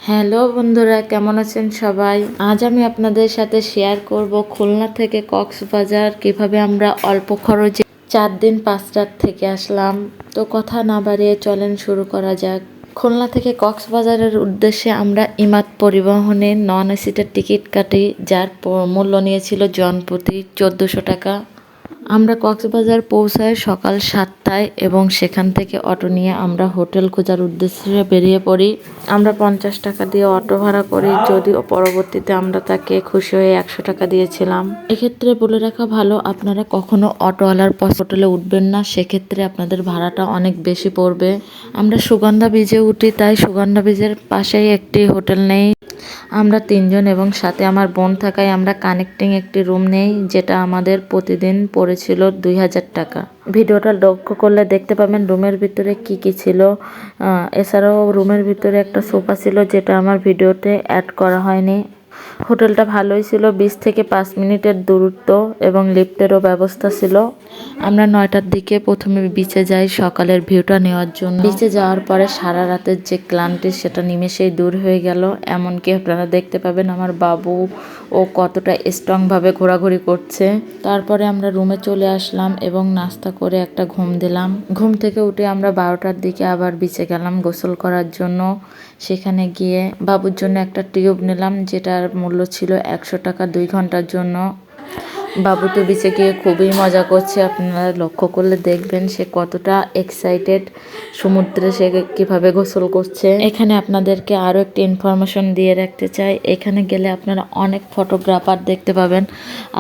Hello বন্ধুরা, কেমন আছেন সবাই? আজ আমি আপনাদের সাথে শেয়ার করব খুলনা থেকে কক্সবাজার কিভাবে আমরা অল্প খরচে 4 দিন 5 রাত থেকে আসলাম। তো কথা না বাড়িয়ে চলেন শুরু করা যাক। খুলনা থেকে কক্সবাজারের উদ্দেশ্যে আমরা ইমাদ পরিবহনে নন এসিটার টিকিট কাটি, যার মূল্য নিয়েছিল জনপ্রতি 1400 টাকা। আমরা কক্সবাজার পৌঁছাই সকাল 7টায় এবং সেখান থেকে অটো নিয়ে আমরা হোটেল খোঁজার উদ্দেশ্যে বেরিয়ে পড়ি। আমরা 50 টাকা দিয়ে অটো ভাড়া করি, যদিও পরবর্তীতে আমরা তাকে খুশি হয়ে 100 টাকা দিয়েছিলাম। এক্ষেত্রে বলে রাখা ভালো, আপনারা কখনো অটোওয়ালার হোটেলে উঠবেন না, সেক্ষেত্রে আপনাদের ভাড়াটা অনেক বেশি পড়বে। আমরা সুগন্ধা ব্রিজে উঠি, তাই সুগন্ধা ব্রিজের পাশেই একটি হোটেল নেই। আমরা 3 জন এবং সাথে আমার বোন থাকায় আমরা কানেক্টিং একটি রুম নেই, যেটা আমাদের প্রতিদিন পড়েছিল 2000 টাকা। ভিডিওটা লক্ষ্য করলে দেখতে পাবেন রুমের ভিতরে কি কি ছিল। এছাড়াও রুমের ভিতরে একটা সোফা ছিল, যেটা আমার ভিডিওতে অ্যাড করা হয়নি। হোটেলটা ভালোই ছিল, 20 থেকে 5 মিনিটের দূরত্ব এবং লিফটেরও ব্যবস্থা ছিল। আমরা 9টার দিকে প্রথমে বিচে যাই সকালের ভিউটা নেওয়ার জন্য। বিচে যাওয়ার পরে সারা রাতের যে ক্লান্তি সেটা নিমেষেই দূর হয়ে গেল। এমনকি আপনারা দেখতে পাবেন আমার বাবু ও কতটা স্ট্রংভাবে ঘোরাঘুরি করছে। তারপরে আমরা রুমে চলে আসলাম এবং নাস্তা করে একটা ঘুম দিলাম। ঘুম থেকে উঠে আমরা 12টার দিকে আবার বিচে গেলাম গোসল করার জন্য। সেখানে গিয়ে বাবুর জন্য একটা টিউব নিলাম, যেটার মূল্য ছিল 100 টাকা 2 ঘন্টার জন্য। বাবু তো বিচে গিয়ে খুবই মজা করছে, আপনারা লক্ষ্য করলে দেখবেন সে কতটা এক্সাইটেড। সমুদ্রে সে কিভাবে গোসল করছে। এখানে আপনাদেরকে আরও একটি ইনফরমেশন দিয়ে রাখতে চাই, এখানে গেলে আপনারা অনেক ফটোগ্রাফার দেখতে পাবেন।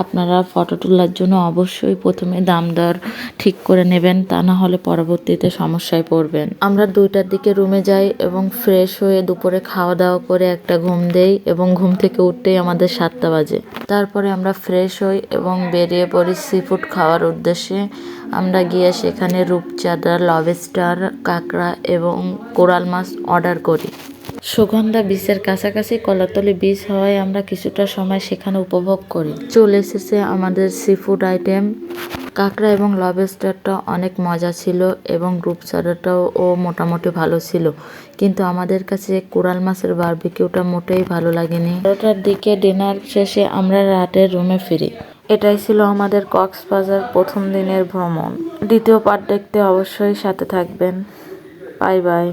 আপনারা ফটো তোলার জন্য অবশ্যই প্রথমে দাম দর ঠিক করে নেবেন, তা না হলে পরবর্তীতে সমস্যায় পড়বেন। আমরা 2টার দিকে রুমে যাই এবং ফ্রেশ হয়ে দুপুরে খাওয়া দাওয়া করে একটা ঘুম দেই এবং ঘুম থেকে উঠতেই আমাদের 7টা বাজে। তারপরে আমরা ফ্রেশ হই এবং বেরিয়ে পড়ি সি ফুড খাওয়ার উদ্দেশ্যে। আমরা গিয়ে সেখানে রূপচাঁদা, লবস্টার, কাঁকড়া এবং কোরাল মাছ অর্ডার করি। সুগন্ধা বিচের কাছাকাছি কলাতলি বিচ হওয়ায় আমরা কিছুটা সময় সেখানে উপভোগ করি। চলে এসেছে আমাদের সি ফুড আইটেম। কাঁকড়া এবং লবস্টারটা অনেক মজা ছিল এবং রূপচাঁদাটাও মোটামুটি ভালো ছিল, কিন্তু আমাদের কাছে কোরাল মাছের বারবিকিউটা মোটেই ভালো লাগেনি। 12টার দিকে ডিনার শেষে আমরা রাতের রুমে ফিরি। এটাই ছিল আমাদের কক্সবাজার প্রথম দিনের ভ্রমণ। দ্বিতীয় পার্ট দেখতে অবশ্যই সাথে থাকবেন। Bye bye.